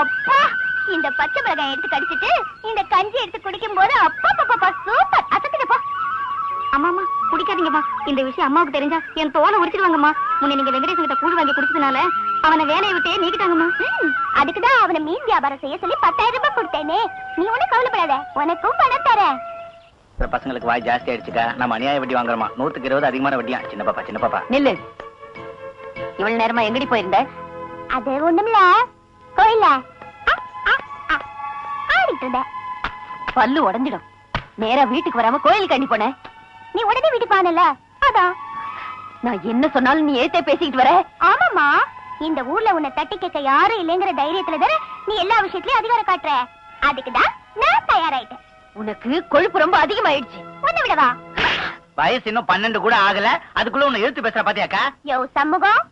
அப்பா இந்த பச்சை மிளகாய் எடுத்து கடிச்சிட்டு இந்த கஞ்சி எடுத்து குடிக்கும் போது அப்பா சூப்பர். அசத்துக்கப்பா. அம்மாமா குடிக்காதீங்கம்மா. இந்த விஷயம் அம்மாவுக்கு தெரிஞ்சா என் தோலை உரிச்சிடுவாங்கம்மா. முன்ன நீங்க வெங்கடேசன் கிட்ட கூழ் வாங்கி குடிச்சதுனால அவனை வேலையை விட்டே நீக்கிட்டாங்கம்மா. அதுக்குதான் அவனை மீன் வியாபாரம் செய்ய சொல்லி 10,000 ரூபாய் கொடுத்தேனே. நீ ஒன்னும் கவலைப்படாத, உனக்கும் பணம் தரேன். பசங்களுக்கு வாய் ஜாஸ்தி ஆயிடுச்சுக்கா. நம்ம அநியாய வட்டி வாங்குறோமா? 100க்கு 20 அதிகமான வட்டியா? சின்ன பாப்பா நில்லு. இவ்வளவு நேரமா எங்கடி போயிருந்த? அது ஒண்ணுமில்ல, கோயில்ல ஆடிட்டு இருந்த. பல்லு உடைஞ்சிடும். நேரா வீட்டுக்கு வராம கோயிலுக்கு அண்ணி போன. நீ உடனே வீட்டுக்கு வானல, அதான். நான் என்ன சொன்னாலும் நீ ஏத்தே பேசிக்கிட்டு வர. ஆமாமா, இந்த ஊர்ல உன்னை தட்டி கேட்க யாரும் இல்லைங்கிற தைரியத்துல தானே நீ எல்லா விஷயத்திலயும் அதிகாரம் காட்டுற. அதுக்குதான் நான் தயாராயிட்டேன். உனக்கு கொழுப்பு ரொம்ப அதிகமாயிடுச்சு. ஒண்ணு விடவா? வயசு இன்னும் 12 கூட ஆகல, அதுக்குள்ள உன்னை எழுத்து பேசுற பாத்தியாக்கா? யோ சண்முகம்,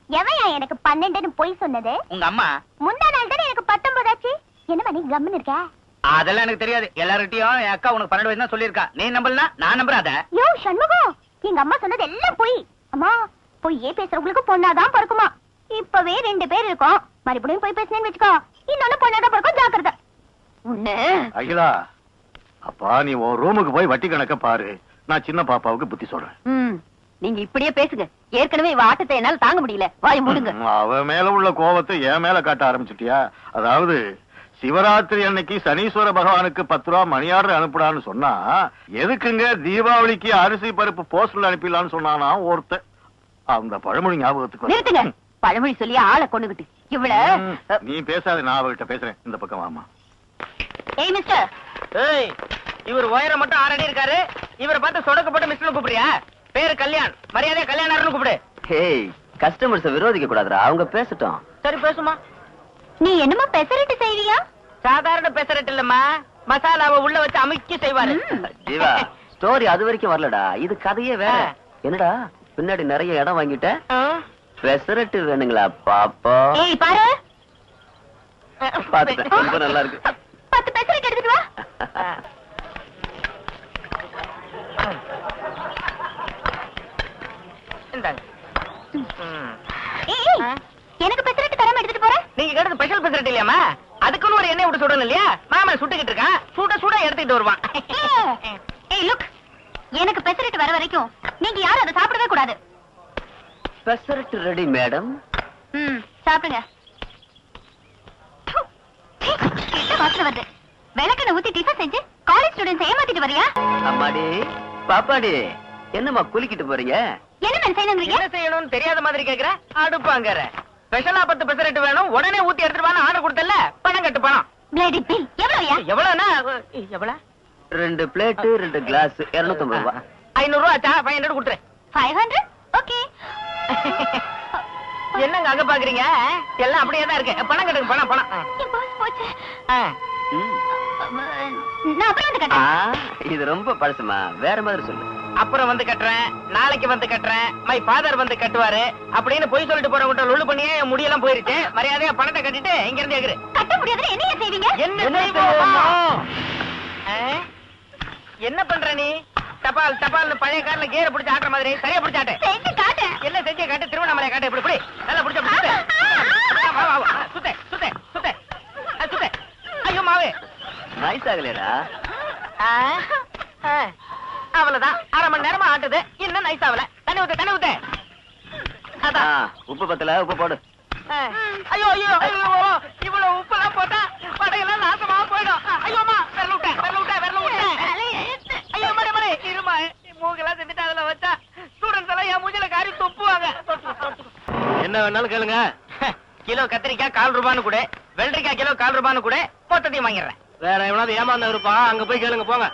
எவையா எனக்கு 12ன்னு பொய் சொன்னது? உங்க அம்மா. முந்தா நாள் தானே எனக்கு 19 ஆச்சு. என்ன நீ கம்முன்னு இருக்க? அதெல்லாம் எனக்கு தெரியாது. எல்லார்கிட்டயும் என் அக்கா உனக்கு 12 வயசு தான் சொல்லியிருக்கா. நீ நம்பலனா நான் நம்புறாத. யோ சண்முகம், எங்க அம்மா சொன்னது எல்லாம் பொய். அம்மா, பொய்யே பேசுறவங்களுக்கு பொண்ணாதான் பிறக்குமா. இப்பவே 2 பேர் இருக்கோம். மறுபடியும் போய் பேசினேன்னு வச்சுக்கோ, இன்னொன்னு பொண்ணாதான் பிறக்கும். ஜாக்கிரதை. உன்ன அகிலா, அப்பா நீ உன் ரூமுக்கு போய் வட்டி கணக்க பாரு. நான் சின்ன பாப்பாவுக்கு புத்தி சொல்றேன். நீங்க இப்படியே பேசுங்க. ஏற்கனவே இவ ஆட்டத்தை என்னால தாங்க முடியல. வாய் மூடுங்க. அவ மேல உள்ள கோபத்தை என் மேல காட்ட ஆரம்பிச்சுட்டியா? அதாவது சிவராத்திரி அன்னைக்கு சனீஸ்வர பகவானுக்கு 10 ரூபா மணி ஆர்டர் அனுப்புடான்னு சொன்னா, எதுக்குங்க தீபாவளிக்கு அரிசி பருப்பு போஸ்டல் அனுப்பிடலான்னு சொன்னானா ஒருத்தன். அந்த பழமொழி ஞாபகத்துக்கு நிறுத்துங்க. பழமொழி சொல்லி ஆளை கொண்டுகிட்டு இவள. நீ பேசாத, நான் அவகிட்ட பேசுறேன். இந்த பக்கம் வாமா. ஏய் மிஸ்டர். ஏய், இவர் உயரம் மட்டும் 6 அடி இருக்காரு. இவரை பார்த்து சொடக்கப்பட்டு மிஸ்டர் கூப்பிடுறியா? பேரு கல்யாண், மரியாதை கல்யாணர்னு கூப்பிடு. ஹேய், கஸ்டமர்ஸ் விரோதிக்க கூடாதுடா, அவங்க பேசட்டும். சரி பேசுமா. நீ என்னமா பெசரட்டு செய்வியா? சாதாரண பெசரட்டு இல்லம்மா, மசாலாவை உள்ள வச்சு அமுக்கி செய்வாரு. ஜீவா, ஸ்டோரி அது வரைக்கும் வரலடா, இது கதையே வேற. என்னடா பின்னாடி நிறைய இடம் வாங்கிட்ட? பெசரட்டு வேணுங்களா பாப்பா? ஏய் பாரு, பாத்துட்டேன், ரொம்ப நல்லா இருக்கு. 10 பெசரட்டு எடுத்துட்டு வா. எனக்கு பெசரட்டு தராம எடுத்துட்டு போற? நீங்க கேட்டது ஸ்பெஷல் பெசரட்டு இல்லையாமா? அதுக்குன்னு ஒரு எண்ணெய் விட்டு சுடணும் இல்லையா? மாமா சுட்டுக்கிட்டு இருக்கான், சூட எடுத்துட்டு வருவான். ஏய் லுக், எனக்கு பெசரட்டு வர வரைக்கும் நீங்க யாரும் அதை சாப்பிடவே கூடாது. Pesarattu ready madam. சாப்பிடுங்க. கெட்ட வாசனை வருது. விளக்கெண்ணெய் ஊத்தி டிஃபன் செஞ்சு காலேஜ் ஸ்டூடெண்ட்ஸ் ஏமாத்திட்டு வரியா? அம்மாடி பாப்பாடி, என்னம்மா குளிக்கிட்டு போறீங்க? என்ன மேன் செய்யணும்ங்கறீங்க? என்ன செய்யணும்னு தெரியாத மாதிரி கேக்குற? அடுப்பாங்கற ஸ்பெஷலா 10 பெசரட்டு வேணும், உடனே ஊத்தி எடுத்துட்டு வான்னு ஆர்டர் கொடுத்தல. பணம் கட்டு பணம். பிளேடி பில் எவ்வளவுயா? எவ்வளவுனா எவ்வளவு? 2 பிளேட் 2 கிளாஸ் 250 ரூபாய். 500 ரூபாய் ஆச்சா? 500 கொடுத்துரு. 500? ஓகே. என்னங்க அங்க பாக்குறீங்க? எல்லாம் அப்படியே தான் இருக்கு. பணம் கட்டுங்க, பணம் பணம். என் பாஸ் போச்சு. ம். நான் அப்புறம் வந்து கட்டறேன். இது ரொம்ப பழசுமா, வேற மாதிரி சொல்லு. அப்புறம் வந்து கட்டுறேன், நாளைக்கு வந்து கட்டுறேன், மை ஃபாதர் வந்து கட்டுவாரு அப்படின்னு போய் சொல்லிட்டு போறவங்க லொல்லு பண்ணியே முடியெல்லாம் போயிருச்சு. மரியாதையா பணத்தை கட்டிட்டு இங்க இருந்து ஏகுரு. கட்ட முடியாதுன்னு என்னைய செய்வீங்க? என்ன செய்வோமா? என்ன பண்ற நீ? தபால் தபால்னு பழைய கார்ல கியர பிடிச்சு ஆட்டுற மாதிரி சரியா பிடிச்சு ஆட்டு. செஞ்சு காட்டு. என்ன செஞ்சு காட்டு? திருவண்ணாமலை காட்டு. இப்படி நல்லா பிடிச்ச சுத்த சுத்த சுத்த சுத்த சுத்த. ஐயோ மாவே, நைஸ் ஆகலடா. அவ்வளவுதான், 1/2 மணி நேரமா ஆட்டுது, இன்னும் நைஸ் ஆகல. தண்ணி ஊத்து. அதான் உப்பு பத்தல, உப்பு போடு. ஐயோ ஐயோ ஐயோ, இவ்வளவு உப்பு எல்லாம் போட்டா படையெல்லாம் நாசமா போயிடும். ஐயோமா, விரல விட்டேன். ஐயோ மறை இருமா, மூக்கெல்லாம் செஞ்சுட்டு அதுல வச்சா ஸ்டூடெண்ட்ஸ் எல்லாம் என் மூஞ்சில காரி துப்புவாங்க. என்ன வேணாலும் கேளுங்க. கிலோ கத்திரிக்காய் 1/4 ரூபான்னு கூட, வெள்ளரிக்காய் கிலோ 1/4 ரூபான்னு கூட, மொத்தத்தையும் வாங்கிடுறேன். வேற எவனாவது ஏமாந்த இருப்பான், அங்க போய் கேளுங்க போங்க.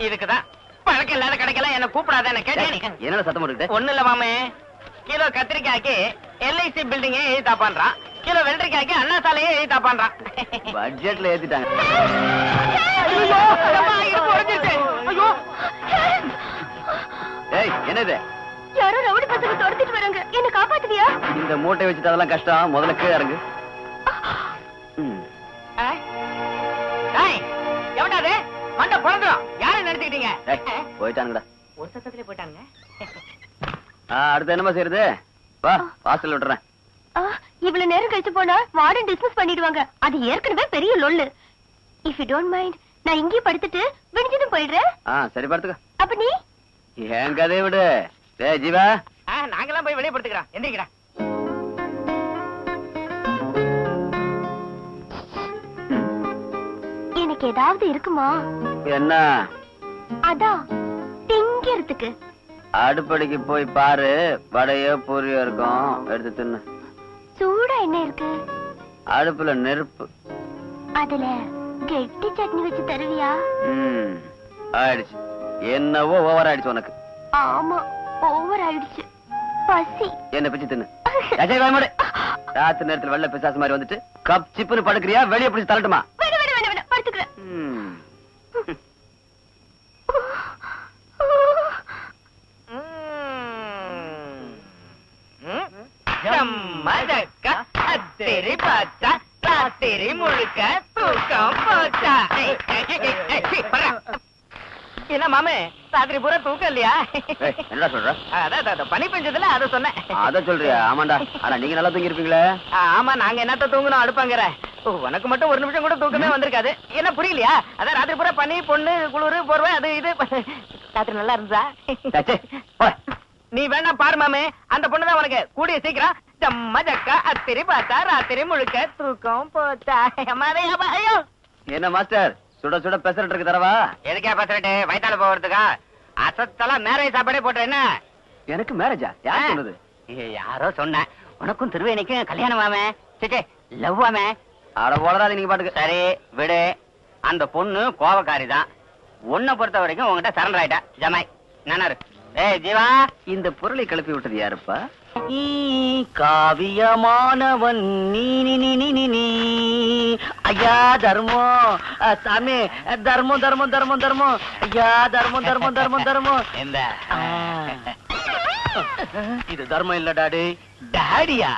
இதுக்குதான் பழக்கம் இல்லாத கடைக்கெல்லாம் என்ன கூப்பிடாத. என்ன கேட்டேன்? என்னடா சத்தம் போட்டுக்கிட்டு? ஒண்ணு இல்ல மாமே, கிலோ கத்திரிக்காய்க்கு LIC பில்டிங் எழுதி பண்றான், கிலோ வெள்ளரிக்காய்க்கு அண்ணா சாலையே எழுதி பண்றான். பட்ஜெட்ல ஏத்திட்டாங்க. ஏய், என்னது? யாரோ ரவுடி பசங்க துரத்திட்டு வராங்க. என்ன காப்பாத்துவியா? இந்த மூட்டை வச்சுட்டு அதெல்லாம் கஷ்டம், முதல்ல கீழ இறங்கு. எவனாது மண்ட பொழந்துரும்? யாரை நினைச்சுக்கிட்டீங்க? போயிட்டானுங்கடா. ஒரு சத்தத்திலே போயிட்டாங்க. அடுத்து என்னமா செய்யறது? வா, வாசல் விட்டுறேன். இவ்வளவு நேரம் கழிச்சு போனா வார்டன் டிஸ்மிஸ் பண்ணிடுவாங்க. அது ஏற்கனவே பெரிய லொல்லு. இஃப் யூ டோன்ட் மைண்ட் நான் இங்கேயே படுத்துட்டு விடிஞ்சதும் போயிடுறேன். சரி படுத்துக்க. அப்ப நீ என் கதையை விடு. ஜீவா நாங்கெல்லாம் போய் வெளியே படுத்துக்கிறோம். எந்திரிக்கிறா. எனக்கு ஏதாவது இருக்குமா? என்ன? அதான் திங்கிறதுக்கு. அடுப்படிக்கு போய் பாரு, வடையோ பூரியோ இருக்கும், எடுத்து தின்னு. சூடா என்ன இருக்கு? அடுப்புல நெருப்பு. அதுல கெட்டி சட்னி வச்சு தருவியா? ஆயிடுச்சு. என்னவோ ஓவர் ஆயிடுச்சு உனக்கு. ஆமா, ஓவர் ஆயிடுச்சு. பசி. என்ன பிச்சு தின்னு. ராத்திரி நேரத்துல வெள்ள பிசாசு மாதிரி வந்துட்டு கப் சிப்புன்னு படுக்கிறியா? வெளியே பிடிச்சு தள்ளட்டுமா? படுத்துக்கிறேன். ராத்திரி முழுக்க தூக்கம் போச்சா? என்ன மாமே, ராத்திரி பூரா தூக்கம் இல்லையா? என்ன சொல்ற? அதான் பனி பெஞ்சதுல அத சொன்னேன். அத சொல்றியா? ஆமாண்டா. ஆனா நீங்க நல்லா தூங்கி இருப்பீங்களே. ஆமா, நாங்க என்னத்த தூங்கணும் அடுப்பாங்கிற. உனக்கு மட்டும் ஒரு நிமிஷம் கூட தூக்கமே வந்திருக்காது. என்ன புரியலையா? அதான் ராத்திரி பூரா பனி, பொண்ணு, குளிரு, போர்வை, அது இது. ராத்திரி நல்லா இருந்தா? நீ வேணா பாரு மாமே, அந்த பொண்ணுதான் உனக்கு. கூடிய சீக்கிரம் ஜம்மா ஜக்கா அத்திரி பார்த்தா ராத்திரி முழுக்க தூக்கம் போச்சா? ஐயோ, என்ன மாஸ்டர், சுட சுட பெசரட் இருக்கு தரவா? எதுக்கே பசரட்டு? வயித்தால போறதுக்கா? அசத்தெல்லாம் மேரேஜ் சாப்பாடே போட்ட என்ன? எனக்கு மேரேஜா? யார் சொன்னது? யாரோ சொன்ன. உனக்கும் திருவேணிக்கும் கல்யாணம் ஆமே. சே, லவ் ஆமே. அட போலதான் நீங்க பாட்டுக்கு. சரி விடு. அந்த பொண்ணு கோவக்காரி தான். உன்னை பொறுத்த வரைக்கும் உங்ககிட்ட சரண்டர் ஆயிட்டா. ஜமாய் நானாரு. ஜீவா, இந்த பொருளை கிளப்பி விட்டது யாருப்பா? காவியமானவன் நீ ஐயா தர்மம். சாமி, தர்மம் தர்மம் தர்மம் தர்மம். ஐயா தர்மம் தர்மம் தர்மம் தர்மம். இது தர்மம் இல்ல டாடி. டாடியா?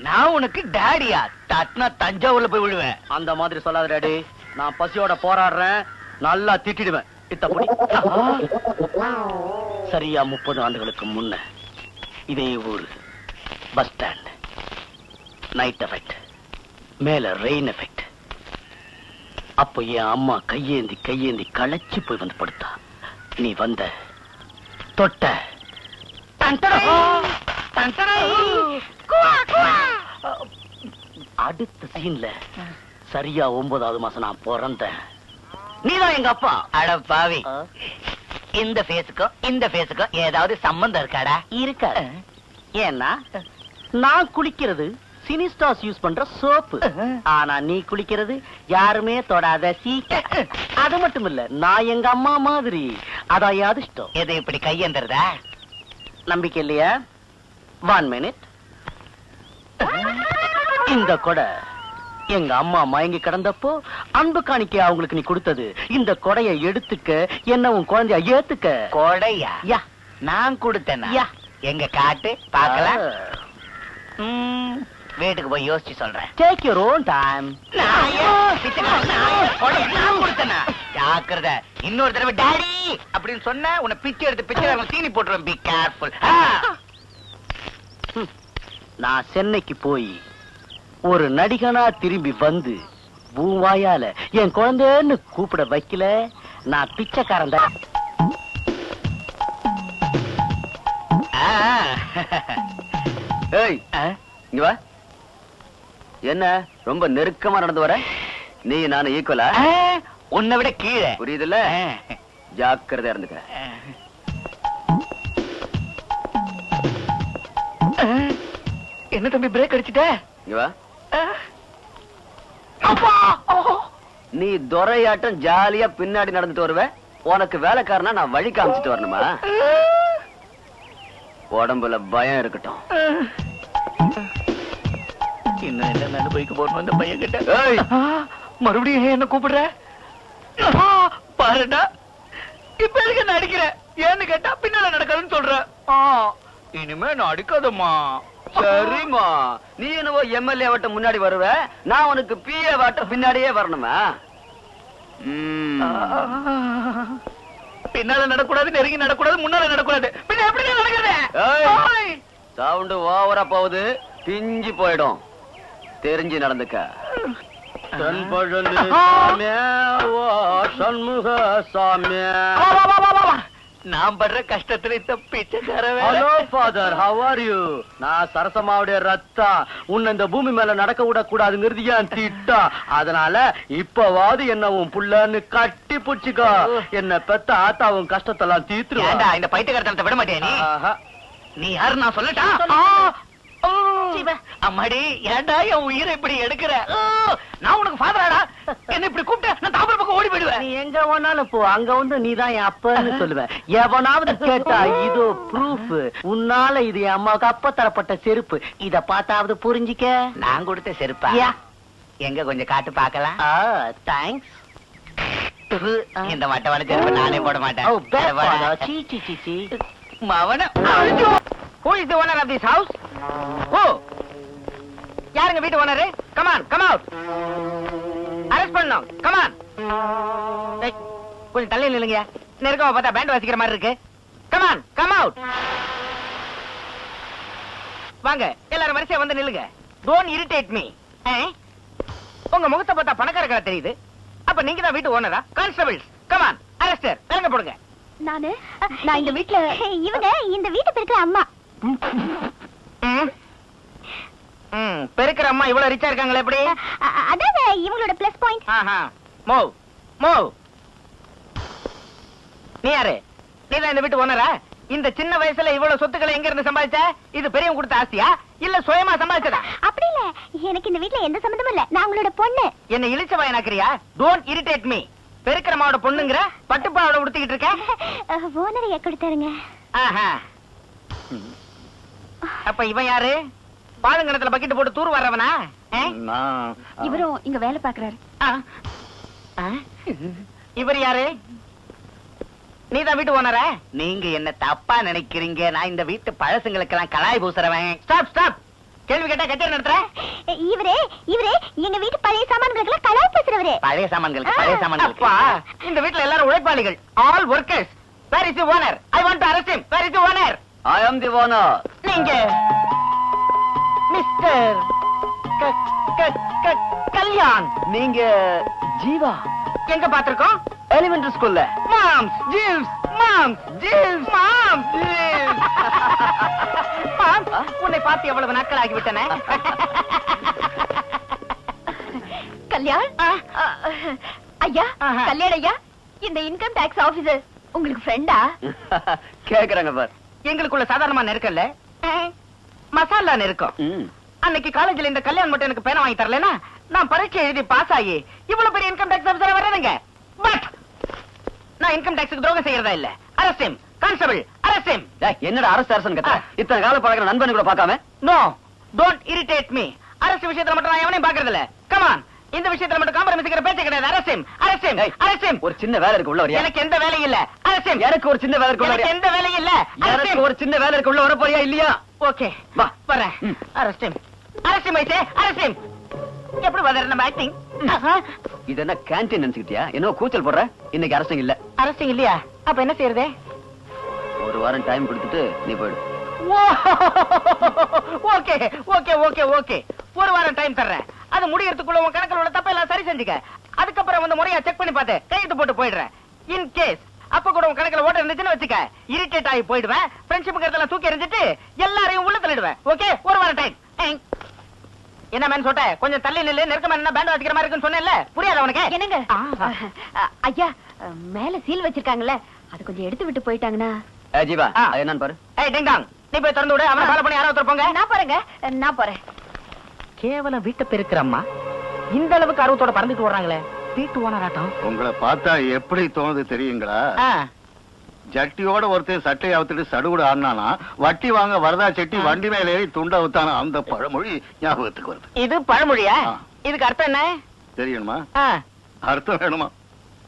நான் உனக்கு டாடியா? தட்னா தஞ்சாவூர்ல போய் விழுவேன். அந்த மாதிரி சொல்லாத டாடி. நான் பசியோட போராடுறேன், நல்லா திட்டிடுவேன். இத்தப்படி சரியா 30 ஆண்டுகளுக்கு முன்ன இதே ஊர் பஸ் ஸ்டாண்ட். நைட் எஃபெக்ட், மேல ரெயின் எஃபெக்ட். அப்போ என் அம்மா கையேந்தி கையேந்தி களைச்சு போய் வந்து படுத்தா. நீ வந்த, தொட்ட. அடுத்த சீன்ல சரியா 9வது மாசம் நான் பிறந்தேன். நீதான் எங்க அப்பா. அட பாவி, இந்த ஃபேஸுக்கும் இந்த ஃபேஸுக்கும் ஏதாவது சம்பந்தம் இருக்காடா? இருக்கா. ஏன்னா நான் குளிக்கிறது சினிஸ்டாஸ் யூஸ் பண்ற சோப்பு. ஆனா நீ குளிக்கிறது யாருமே தொடாத சீக்க. அது மட்டும் இல்ல, நான் எங்க அம்மா மாதிரி. அதான் அதிர்ஷ்டம். எது இப்படி கையெந்திரதா? நம்பிக்கை இல்லையா? 1 மினிட். இந்த கொடை எங்க அம்மா மயங்கி கிடந்தப்போ அன்பு காணிக்க அவங்களுக்கு நீ கொடுத்தது. இந்த கொடையை எடுத்துக்க, என்ன உன் குழந்தைய ஏத்துக்க. கொடையா? யா, நான் கொடுத்தேனா? யா, எங்க காட்டு பாக்கலாம். வீட்டுக்கு போய் யோசிச்சு சொல்றேன். Take your own time. ஜாக்கிரதை. இன்னொரு தடவை டாடி அப்படின்னு சொன்ன உன்னை பிச்சை எடுத்து பிச்சை சீனி போட்டுருவேன். Be careful. நான் சென்னைக்கு போய் ஒரு நடிகனா திரும்பி வந்து பூவாயால என் குழந்தைன்னு கூப்பிட வைக்கல, நான் பிச்சைக்காரன் தான். ஏய், இங்க வா. என்ன ரொம்ப நெருக்கமா நடந்து வர? நீ நானும் ஈக்குவலா? உன்னை விட கீழே. புரியுதுல்ல? ஜாக்கிரதையா இருந்துக்க. என்ன தம்பி பிரேக் அடிச்சுட்ட? இங்க வா. நீ துரையாட்டம் ஜாலியா பின்னாடி நடந்துட்டு வருவ. உனக்கு வேலைக்காரனா நான் வழி காமிச்சிட்டு வரணுமா? உடம்புல பயம் இருக்கட்டும். இன்னும் என்ன அனுபவிக்க போறோம் இந்த பையன் கிட்ட. மறுபடியும் என்ன கூப்பிடுற? பாருடா, இப்ப எதுக்கு நடிக்கிற? ஏன்னு கேட்டா பின்னால நடக்காதுன்னு சொல்ற. இனிமே நான் அடிக்காதம்மா. சரிமா, நீ என்னவோ எம்எல்ஏ வட்ட முன்னாடி வருவ, நான் உனக்கு பிஏ வட்ட பின்னாடியே வரணுமா? பின்னால நடக்கூடாது, நெருங்கி நடக்கூடாது, முன்னால நடக்கூடாது. பின்ன எப்படி நடக்கிறது? சவுண்ட் ஓவரா போகுது. பிஞ்சு போயிடும். தெரிஞ்சு நடந்துக்க. சண்முக சாமி. நான் படுற கஷ்டத்துல இந்த பிச்சைக்காரன். Hello father, how are you? நான் சரசமாவுடைய ரத்தம். உன்னை இந்த பூமி மேல நடக்க விட கூடாதுங்கிறது ஏன் திட்டா. அதனால இப்பவாது என்ன உன் புள்ளன்னு கட்டி புடிச்சுக்கோ. என்ன பெத்த ஆத்தா உன் கஷ்டத்தெல்லாம் தீத்துருவா. இந்த பைத்தியக்காரத்தனத்தை விட மாட்டேன். நீ யாரு நான் சொல்லட்டா? அம்மாடி, ஏன்டா என் உயிரை இப்படி எடுக்கிற? நான் உனக்கு ஃபாதராடா. என்ன இப்படி கூப்பிட்ட நான் தாம்பரம் பக்கம் ஓடி போயிடுவேன். நீ எங்க வேணாலும் போ, அங்க வந்து நீதான் என் அப்பன்னு சொல்லுவேன். எவனாவது கேட்டா இதோ ப்ரூஃப். உன்னால இது என் அம்மாவுக்கு அப்ப தரப்பட்ட செருப்பு. இத பார்த்தாவது புரிஞ்சிக்க. நான் கொடுத்த செருப்பா? எங்க கொஞ்சம் காட்டு பாக்கலாம். தேங்க்ஸ். இந்த மட்டமான செருப்பு நானே போட மாட்டேன். Who is the owner of this house? Who? யாருங்க வீட்டு owner? Come on, come out. Arrest பண்ணனும். Come on. கொஞ்சம் தள்ளி நில்லுங்க. நெருக்கமா பார்த்தா பேண்ட் வாசிக்கிற மாதிரி இருக்கு. Come on, come out. வாங்க, எல்லாரும் வரிசையா வந்து நில்லுங்க. Don't irritate me. உங்க முகத்தை பார்த்தா பணக்காரங்களா தெரியுது. அப்ப நீங்க தான் வீட்டு ஓனரா? Constables, come on, arrest her. இறங்க போடுங்க. நான் இந்த வீட்ல இவங்க இந்த வீட்டை பெருக்கிற அம்மா. பெருக்கிற அம்மா இவ்வளவு ரிச்சா இருக்காங்களே எப்படி? அதான் இவங்களோட பிளஸ் பாயிண்ட். Move move. நீ யாரு? நீதான் இந்த வீட்டு ஓனரா? இந்த சின்ன வயசுல இவ்வளவு சொத்துக்களை எங்க இருந்து சம்பாதிச்ச? இது பெரியவங்க கொடுத்த ஆஸ்தியா இல்ல சுயமா சம்பாதிச்சதா? அப்படி இல்ல, எனக்கு இந்த வீட்ல எந்த சம்பந்தமும் இல்ல. நான் உங்களோட பொண்ணு. என்ன இழிச்ச வாயனாக்குறியா? Don't irritate me. பெருக்கிறமாவோட பொண்ணுங்கற பட்டுப்பாவோட உடுத்திக்கிட்டு இருக்க. ஓனரைய கொடுத்தாருங்க. அப்ப இவன் யாரு? பாலுங்கணத்துல பக்கெட் போட்டு தூர் வர்றவனா? இவரும் இங்க வேலை பாக்குறாரு. இவர் யாரு? நீதான் வீட்டு ஓனரா? நீங்க என்ன தப்பா நினைக்கிறீங்க. நான் இந்த வீட்டு பழசுங்களுக்கெல்லாம் கலாய் பூசுறவன். Stop stop. கேள்வி கேட்டா கச்சேரி நடத்துற? இவரே எங்க வீட்டு பழைய சாமான்களுக்கு கலாய் பேசுறவரே. பழைய சாமான்கள். அப்பா, இந்த வீட்ல எல்லாரும் உழைப்பாளிகள். All workers. Where is the owner? I want to arrest him. Where is the owner? I am the owner. நீங்க மிஸ்டர் கல்யாண். நீங்க ஜீவா. எங்க பாத்திருக்கோம்? எலிமெண்டரி ஸ்கூல்ல. Moms Jeeves. உன்னை பார்த்து எவ்வளவு நாட்கள் ஆகிவிட்டன. கல்யாண் ஐயா, கல்யாண் ஐயா, இந்த இன்கம் டாக்ஸ் ஆபீசர் உங்களுக்கு ஃப்ரெண்டா? கேக்குறாங்க பார். எங்களுக்குள்ள சாதாரணமா நெருக்கல்ல, மசாலா நெருக்கம். அன்னைக்கு காலேஜ்ல இந்த கல்யாணம் மட்டும் எனக்கு பேனா வாங்கி தரலனா நான் பரீட்சை எழுதி பாஸ் ஆகி இவ்வளவு பெரிய இன்கம் டாக்ஸ் ஆபீசரா வரேனுங்க. பட் நான் இன்கம் டாக்ஸ்க்கு துரோகம் செய்யறதா இல்ல. Arrest him. Constable, arrest him. என்னடா அரஸ்ட் கத்த? இத்தனை கால பழகுற நண்பனை கூட பார்க்காம? No, don't irritate me. Arrest விஷயத்துல மட்டும் நான் எவனையும் பார்க்கறது இல்ல. Come on. இந்த விஷயத்துல மட்டும் காம்ப்ரமைஸ்ங்கிற பேச்சே கிடையாது. Arrest him. ஒரு சின்ன வேலை இருக்கு உள்ள வரியா? எனக்கு எந்த வேலையும் இல்ல. Arrest him. எனக்கு ஒரு சின்ன வேலை இருக்கு உள்ள வரியா? எந்த வேலையும் இல்ல. எனக்கு ஒரு சின்ன வேலை இருக்கு உள்ள வர போறியா இல்லையா? ஓகே, வா வரேன். Arrest him. Arrest him. எப்படி வதற நம்ம ஆக்டிங்? இது என்ன கேண்டீன் நினைச்சிட்டியா? என்ன கூச்சல் போடுற? இன்னைக்கு அரஸ்டிங் இல்ல. அரஸ்டிங் இல்லையா? அப்ப என்ன செய்யறது? ஒரு வாரம் டைம் கொடுத்துட்டு நீ போயிடு. Okay okay okay okay. ஒரு வாரம் டைம் தர்றேன். அது முடியறதுக்குள்ள உன் கணக்குல உள்ள தப்ப எல்லாம் சரி செஞ்சுக்க. அதுக்கப்புறம் வந்து முறையா செக் பண்ணி பார்த்து கையெழுத்து போட்டு போயிடுறேன். இன் கேஸ் அப்ப கூட உன் கணக்குல ஓட்ட இருந்துச்சுன்னு வச்சுக்க, இரிட்டேட் ஆகி போயிடுவேன். ஃப்ரெண்ட்ஷிப்ங்கிறதெல்லாம் தூக்கி எறிஞ்சிட்டு எல்லாரையும் உள்ள தள்ளிடுவேன். ஓகே, ஒரு வாரம் டைம். என்ன மேன் சொல்ற? கொஞ்சம் தள்ளி நில்லு. நெருக்கமா என்ன பேண்ட் வாசிக்கிற மாதிரி இருக்குன்னு சொன்னேன்ல, புரியாத உனக்கு? என்னங்க ஐயா, மேல சீல் வச்சிருக்காங்கல்ல, அது கொஞ்சம் எடுத்து விட்டு போயிட்டாங்கன்னா. ஜீவா, என்னன்னு பாரு. ஏய் டிங் டாங், நீ போய் திறந்து விடு. அவனை ஃபாலோ பண்ணி யாரோ ஒருத்தர் போங்க. நான் போறேன். கேவலம் வீட்டை பெருக்கிற அம்மா இந்த அளவுக்கு அருவத்தோட பறந்துட்டு வர்றாங்களே. வீட்டு ஓனர் ஆட்டம். உங்களை பார்த்தா எப்படி தோணுது தெரியுங்களா? ஜட்டியோட ஒருத்தர் சட்டை அவுத்துட்டு சடுகுடு ஆடினானா, வட்டி வாங்க வரதா செட்டி வண்டி மேல ஏறி துண்ட ஊத்தானா, அந்த பழமொழி ஞாபகத்துக்கு வருது. இது பழமொழியா? இதுக்கு அர்த்தம் என்ன தெரியணுமா? அர்த்தம் வேணுமா?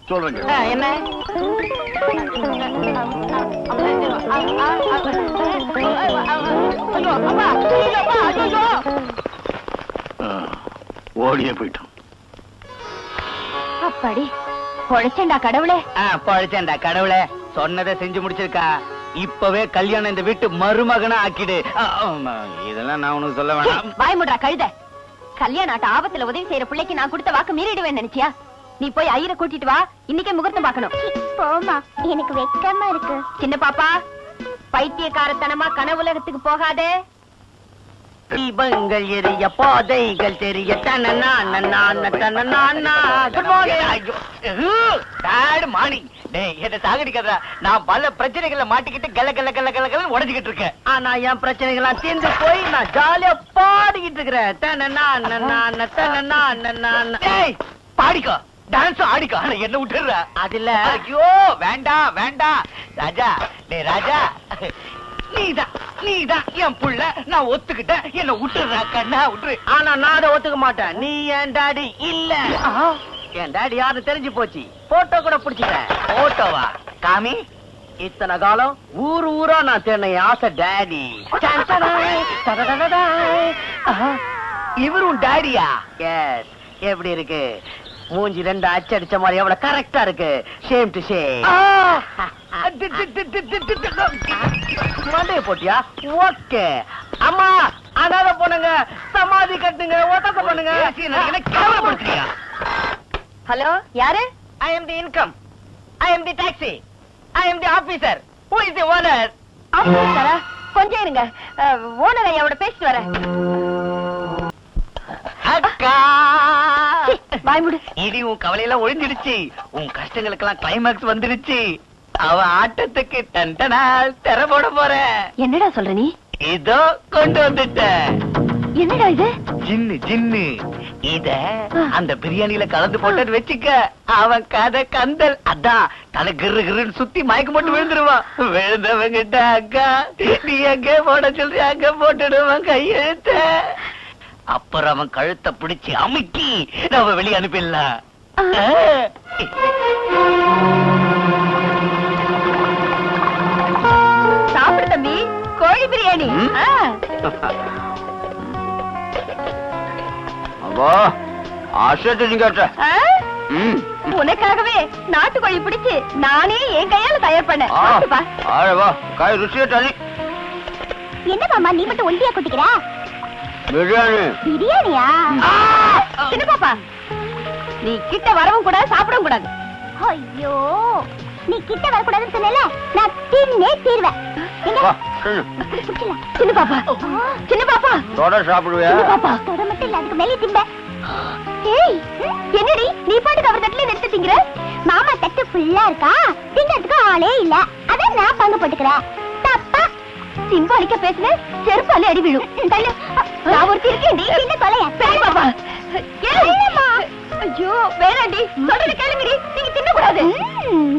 சொல்றேங்க. என்ன? ஓடியே போயிட்டோம். அப்பாடி, பொழைச்சேன்டா கடவுளே. பொழைச்சேன்டா கடவுளே. சொன்னதை செஞ்சு முடிச்சிருக்கா. இப்பவே கல்யாணம் இந்த வீட்டு மருமகனா ஆக்கிடு. இதெல்லாம் நான் உனக்கு சொல்ல வேணாம். பயமுடுறா கழுத. கல்யாண ஆட்ட ஆபத்துல உதவி செய்யற பிள்ளைக்கு நான் கொடுத்த வாக்கு மீறிடுவேன் நினைச்சியா? நீ போய் ஐயரை கூட்டிட்டு வா, இன்னைக்கே முகூர்த்தம் பார்க்கணும். போமா, எனக்கு வெக்கமா இருக்கு. சின்ன பாப்பா, பைத்தியக்காரத்தனமா கனவுலகத்துக்கு போகாதே. தீபங்கள் எரிய பாதைகள் தெரிய தனனா மார்னிங். என்ன சாகடிக்கிறதா? நான் பல பிரச்சனைகளை மாட்டிக்கிட்டு கல கல கல கல கல உடஞ்சுக்கிட்டு இருக்கேன். ஆனா என் பிரச்சனைகள் தீர்ந்து போய் நான் ஜாலியா பாடிக்கிட்டு இருக்கிறேன். பாடிக்கோ, டான்ஸ் ஆடிக்கோ, என்ன விட்டுற அதுல. ஐயோ வேண்டாம் வேண்டாம் ராஜா. டே ராஜா, நீதான் என் புள்ள. நான் ஒத்துக்கிட்டேன், என்ன விட்டுற கண்ணா விட்டுரு. ஆனா நான் அதை ஒத்துக்க மாட்டேன். நீ என் டாடி இல்ல. என் டாடி யாரு தெரிஞ்சு போச்சு. போட்டோ கூட பிடிச்சிக்கிறேன். போட்டோவா காமி? இத்தனை காலம் ஊரா நான் தேடின ஆசை டாடி. இவரும் டாடியா? எஸ். எப்படி இருக்கு மூஞ்சி? ரெண்டு அச்சடிச்ச மாதிரி எவ்வளவு கரெக்டா இருக்கு. Shame to shame. மண்டைய போட்டியா? ஓகே. அம்மா அனாத போனுங்க, சமாதி கட்டுங்க, ஒட்டத்தை பண்ணுங்க. கேவலப்படுத்துறியா? ஹலோ, யாரு? I am the income. I am the taxi. I am the officer. Who is the owner? ஆஃபீஸரா? கொஞ்சம் இருங்க, ஓனர் ஐயாவோட பேசிட்டு வரேன். அக்கா, வாய் மூடு. இனி உன் கவலையெல்லாம் ஒழிஞ்சிடுச்சு. உன் கஷ்டங்களுக்கெல்லாம் கிளைமாக்ஸ் வந்துடுச்சு. அவ ஆட்டத்துக்கு டன்டனால் திற போட போற. என்னடா சொல்ற நீ? இதோ கொண்டு வந்துட்ட. என்னடா இது? ஜின்னு ஜின்னு. இத அந்த பிரியாணியில கலந்து போட்டு வச்சுக்க. அவன் கதை கந்தல். அதான் தலை கிரு கிருன்னு சுத்தி மயக்கம் போட்டு விழுந்துருவான். விழுந்தவங்கிட்ட அக்கா நீ எங்க போட சொல்லி அங்க போட்டுடுவான் கையெழுத்த. அப்புறம் அவன் கழுத்தை பிடிச்சு அமுக்கி நம்ம வெளியே அனுப்பிடலாம். சாப்பிடு தம்பி, கோழி பிரியாணி. உனக்காகவே நாட்டுக்கோழி பிடிச்சு நானே என் கையால தயார் பண்ணேன். என்ன மாமா நீ மட்டும் ஒண்டியா குட்டிக்கிற? பிரியாணியா? சின்ன பாப்பா, நீ கிட்ட வரவும் கூடாது, சாப்பிடவும் கூடாது. ஐயோ, நீ கிட்ட வரக்கூடாதுன்னு சொன்னல, நான் தின்னே தீர்வேன். சின்ன பாப்பா, சின்ன பாப்பா சாப்பிடுவியா? பாப்பா தொட மட்டும் இல்ல, அதுக்கு மேலே திம்ப. ஏய், என்னடி நீ பாட்டுக்கு அவர் தட்டுல எடுத்து திங்கிற? மாமா தட்டு ஃபுல்லா இருக்கா, திங்கிறதுக்கு ஆளே இல்ல, அதான் நான் பங்கு போட்டுக்கிறேன். தப்பா சிம்பாலிக்க பேசுன செருப்பால அடி விழும். நான் ஒரு திருக்கேண்டி என்ன கொலையா? சரி பாப்பா. ஏம்மா? ஐயோ வேணாண்டி, சொல்றது கேளுங்கடி, நீங்க தின்ன கூடாது.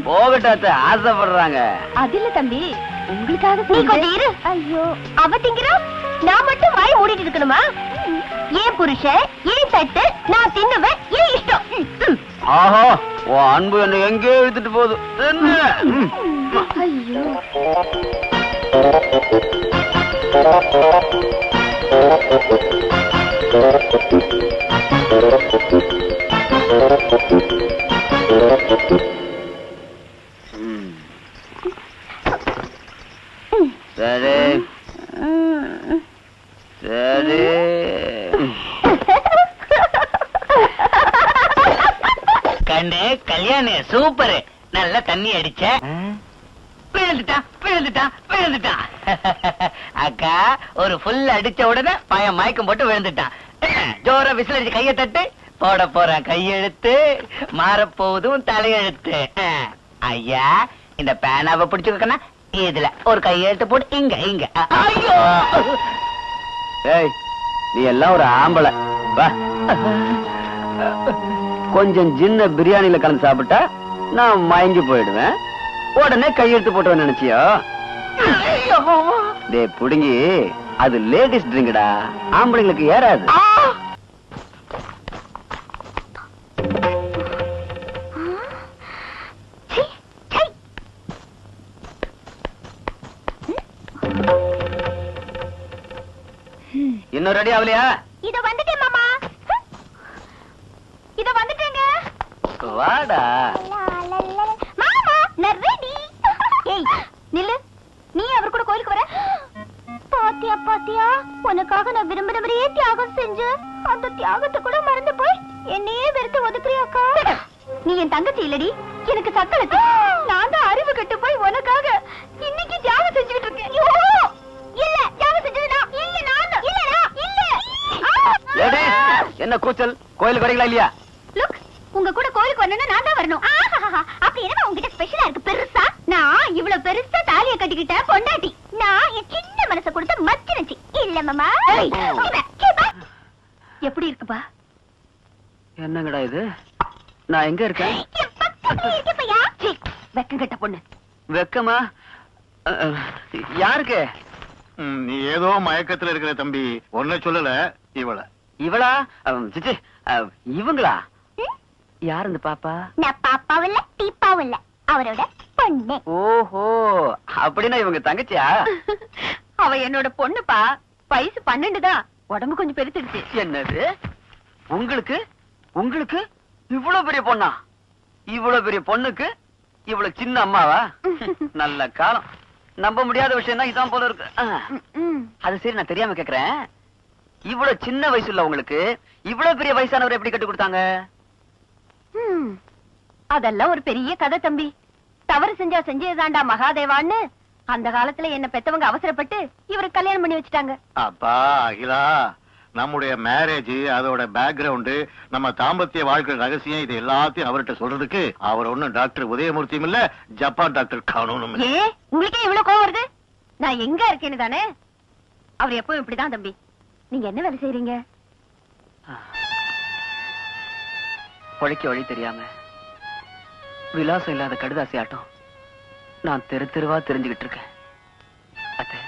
போகட்டாத்த ஆசைப்படுறாங்க. அது இல்ல தம்பி, உங்களுக்காக நீ கொஞ்சம் இரு. ஐயோ, அவ திங்கிறா, நான் மட்டும் வாய் மூடிட்டு இருக்கணுமா? ஏன் புருஷன், ஏன் தட்டு, நான் தின்னுவேன், ஏன் இஷ்டம். ஆஹா, உன் அன்பு என்ன எங்கே இழுத்துட்டு போகுது. ஐயோ, சரி சரி. கண்ணு கல்யாணி சூப்பர். நல்ல தண்ணி அடிச்ச. விழுந்துட்டான். அக்கா ஒரு புல் அடிச்ச உடனே பையன் மயக்கம் போட்டு விழுந்துட்டான். ஜோர விசில் அடிச்சு கையை தட்டு. போட போறான் கையெழுத்து, மாறப்போவதும் தலையெழுத்து. ஐயா, இந்த பேனாவை பிடிச்சுக்கண்ணா, இதுல ஒரு கையெழுத்து போட்டு இங்க இங்க. ஐயோ, ஏய் நீ எல்லாம் ஒரு ஆம்பளை. வா, கொஞ்சம் சின்ன பிரியாணியில கலந்து சாப்பிட்டா நான் மயங்கி போயிடுவேன். உடனே கையெழுத்து போட்டு நினைச்சியோ? டே புடுங்கி, அது லேடிஸ் ட்ரிங்க்டா, ஆம்பளைங்களுக்கு ஏறாது. இன்னும் ரெடி ஆகலையா? இத வந்துட்டேன் மாமா, இத வந்துட்டேங்க. வாடா மாமா, நான் ரெடி. ஏய் நில்லு, பாத்தியா பாத்தியா, உனக்காக நான் விரும்புறவரையே தியாகம் செஞ்சு அந்த தியாகத்தை கூட மறந்து போய் என்னையே வெறுத்து ஒதுக்குறியாக்கா. நீ என் தங்கச்சி இல்லடி, எனக்கு சக்கரத்து. நான் தான் அறிவு கெட்டு போய் உனக்காக இன்னைக்கு தியாகம் செஞ்சுக்கிட்டு இருக்கேன். இல்ல தியாகம் செஞ்சது நான் இல்ல, நான் இல்ல, இல்ல. என்ன கூச்சல்? கோயிலுக்கு வரீங்களா இல்லையா? லுக், உங்க கூட கோயிலுக்கு வரணும்னா நான் தான் வரணும். அப்படி என்ன உங்ககிட்ட ஸ்பெஷலா இருக்கு பெருசா? நான் இவ்வளவு பெருசா தாலியை கட்டிக்கிட்ட பொண்டாட்டி. நான் என் சின்ன மனசை கொடுத்து மச்சிருச்சு இல்ல மாமா. எப்படி இருக்குப்பா? என்னங்கடா இது? நான் எங்க இருக்கேன்? வெக்கம் கட்ட பொண்ணு. வெக்கமா? யாருக்கு? நீ ஏதோ மயக்கத்துல இருக்கிற தம்பி, ஒன்ன சொல்லல இவள. இவளா? சிச்சி, இவங்களா? யார் இந்த பாப்பா? நான் பாப்பாவும் இல்ல டீப்பாவும் இல்ல, அவரோட பொண்ணு. ஓஹோ, அப்படின்னா இவங்க தங்கச்சியா? அவ என்னோட பொண்ணுப்பா. வயசு 12 தான், உடம்பு கொஞ்சம் பெருத்துடுச்சு. என்னது? உங்களுக்கு உங்களுக்கு இவ்வளவு பெரிய பொண்ணா? இவ்வளவு பெரிய பொண்ணுக்கு இவ்வளவு சின்ன அம்மாவா? நல்ல காலம். நம்ப முடியாத விஷயம் தான் இதான் போல இருக்கு. அது சரி, நான் தெரியாம கேக்குறேன். இவ்வளவு சின்ன வயசுல உங்களுக்கு இவ்வளவு பெரிய வயசானவர் எப்படி கட்டி கொடுத்தாங்க? அதெல்லாம் ஒரு பெரிய கதை தம்பி. தவறு செஞ்சா செஞ்சதுதான்டா மகாதேவான்னு அந்த காலத்துல என்ன பெத்தவங்க அவசரப்பட்டு இவருக்கு கல்யாணம் பண்ணி வச்சுட்டாங்க. அப்பா அகிலா, நம்முடைய மேரேஜ், அதோட பேக்ரவுண்ட், நம்ம தாம்பத்திய வாழ்க்கை ரகசியம், இது எல்லாத்தையும் அவர்கிட்ட சொல்றதுக்கு அவர் ஒண்ணும் டாக்டர் உதயமூர்த்தியும் இல்ல, ஜப்பான் டாக்டர் கானூனும் இல்ல. ஏன் உங்களுக்கே இவ்வளவு கோவம் வருது? நான் எங்க இருக்கேன்னு தானே. அவர் எப்பவும் இப்படிதான் தம்பி. நீங்க என்ன வேலை செய்றீங்க? பொழைக்க வழி தெரியாம விலாசம் இல்லாத கடுதாசி ஆட்டம் நான் தெரு தெருவா தெரிஞ்சுக்கிட்டு இருக்கேன். அத்தை,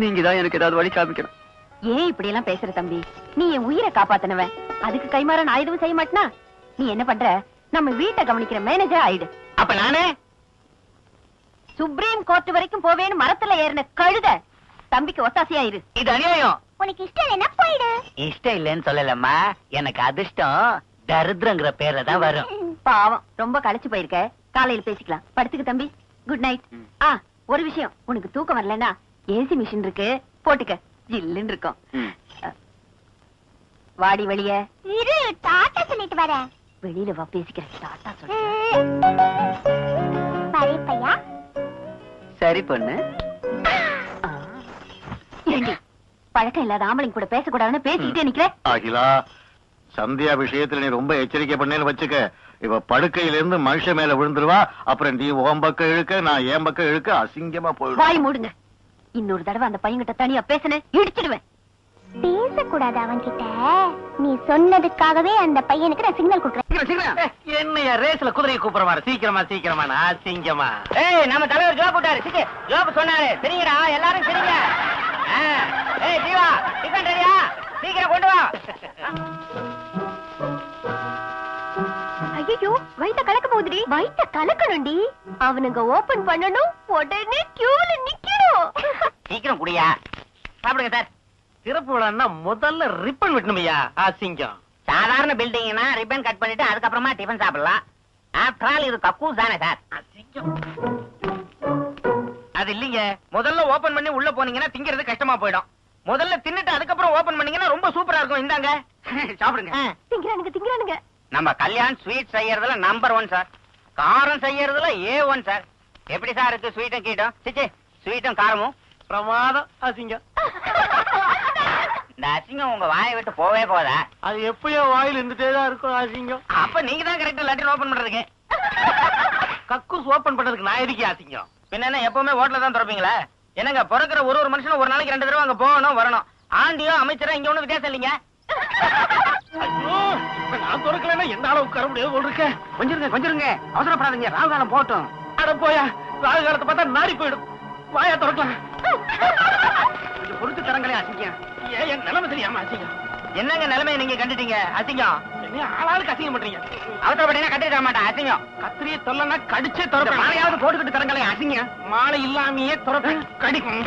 நீங்க தான் எனக்கு ஏதாவது வழி காமிக்கணும். ஏன் இப்படி எல்லாம் பேசுற தம்பி? நீ என் உயிரை காப்பாத்தினவன், அதுக்கு கைமாற நான் எதுவும் செய்ய மாட்டேனா? நீ என்ன பண்ற? நம்ம வீட்டை கவனிக்கிற மேனேஜர் ஆயிடு. அப்ப நானே சுப்ரீம் கோர்ட் வரைக்கும் போவேன்னு மரத்துல ஏறின கழுத தம்பிக்கு ஒத்தாசையாயிரு. இது அநியாயம். உனக்கு இஷ்டம் என்ன போயிடு. இஷ்டம் இல்லைன்னு சொல்லலம்மா, எனக்கு அதிர்ஷ்டம் தரித்திரங்கிற பேர்ல தான் வரும். பாவம், ரொம்ப களைச்சு போயிருக்க. காலையில பேசிக்கலாம். படுத்துக்க தம்பி. Good night. ஒரு விஷயம், உனக்கு தூக்கம் வரலன்னா ஏசி மிஷின் இருக்கு, போட்டுக்க, ஜில்லுன்னு இருக்கும். வாடி வெளிய. இரு, டாட்டா சொல்லிட்டு வரேன். வெளியில வா, பேசிக்கிறேன். டாட்டா சொல்றேன். பையா. சரி பொண்ணு. பழக்கம் இல்லாத ஆம்பளைங்க கூட பேசக்கூடாதுன்னு பேசிக்கிட்டே நிக்கிறேன். அகிலா, சந்தியா விஷயத்துல நீ ரொம்ப எச்சரிக்கை பண்ணேன்னு வச்சுக்க. இவ படுக்கையில இருந்து மனுஷன் மேல விழுந்துருவா. அப்புறம் நீ உன் பக்கம் இழுக்க, நான் என் பக்கம் இழுக்க, அசிங்கமா போயிடும். வாய் மூடுங்க. இன்னொரு தடவை அந்த பையன்கிட்ட தனியா பேசுன இடிச்சிடுவேன். பேசக்கூடாது அவன் கிட்ட. நீ சொன்னதுக்காகவே அந்த பையனுக்கு நான் சிக்னல் கொடுக்குறேன். என்னைய ரேஸ்ல குதிரையை கூப்பிடுற மாதிரி சீக்கிரமா சீக்கிரமா அசிங்கமா. ஏய், நம்ம தலைவர் ஜோப் விட்டாரு. ஜோப் சொன்னாரு, சரிங்கடா, எல்லாரும் சரிங்க. ஏய் ஜீவா, டிஃபன் ரெடியா? சீக்கிரம் கொண்டு வா. ஐயோ, வயித்த கலக்க போகுதுடி. வயித்த கலக்கணும்டி. அவனுங்க ஓபன் பண்ணணும், உடனே கியூல நிக்கணும். சீக்கிரம் குடியா. சாப்பிடுங்க சார். திறப்பு விழான்னா முதல்ல ரிப்பன் வெட்டணுமையா. அசிங்கம். சாதாரண பில்டிங்னா ரிப்பன் கட் பண்ணிட்டு அதுக்கப்புறமா டிஃபன் சாப்பிடலாம். ஆஃப்டர் ஆல் இது கக்கூஸ் தானே சார். அசிங்கம். அது இல்லீங்க, முதல்ல ஓபன் பண்ணி உள்ள போனீங்கன்னா திங்கிறது கஷ்டமா போயிடும். முதல்ல தின்னுட்டு அதுக்கப்புறம் ஓபன் பண்ணீங்கன்னா ரொம்ப சூப்பரா இருக்கும். இந்தாங்க சாப்பிடுங்க. திங்கிறானுங்க. நம்ம கல்யாண் ஸ்வீட் செய்யறதுல நம்பர் 1 சார். காரம் செய்யறதுல A1 சார். எப்படி சார் இருக்கு ஸ்வீட்டும் கீட்டும்? சிச்சி, ஸ்வீட்டும் காரமும் பிரமாதம். அசிங்கம். இந்த அசிங்கம் உங்க வாயை விட்டு போவே போதா? அது எப்பயோ வாயில் இருந்துட்டே தான் இருக்கும் அசிங்கம். அப்ப நீங்க தான் கரெக்டா லெட்டர் ஓபன் பண்றதுக்கு. கக்கூஸ் ஓபன் பண்றதுக்கு நான் எதுக்கு அசிங்கம்? பின்ன என்ன, எப்பவுமே ஹோட்டல்ல தான் திறப்பீங்களா? என்னங்க, பிறக்கிற ஒரு மனுஷனும் ஒரு நாளைக்கு 2 தடவை அங்க போகணும் வரணும். ஆண்டியோ அமைச்சரோ இங்க ஒண்ணு வித்தியாசம் இல்லைங்க. நான் திறக்கலன்னா என்னால உட்கார முடியாது போல் இருக்கேன். கொஞ்சிருங்க, அவசரப்படாதீங்க, ராகு காலம் போட்டும். அட போயா, ராகு காலத்தை பார்த்தா நாரி போயிடும். வாயா திறக்கலாம். கொஞ்சம் பொறுத்து தரங்களே. அசிங்கம். ஏன் என் நிலைமை தெரியாம அசிங்கம்? என்னங்க நிலைமையை நீங்க கண்டுட்டீங்க? அசிங்கம். என்ன ஆளாளுக்கு அசிங்கம் பண்றீங்க? அவசரப்பட்டீங்கன்னா கட்டிட மாட்டேன். அசிங்கம். கத்திரியை தொல்லனா கடிச்சே திறப்பேன். மாலையாவது போட்டுக்கிட்டு தரங்களே. அசிங்கம். மாலை இல்லாமையே திறப்பேன், கடிக்கும்.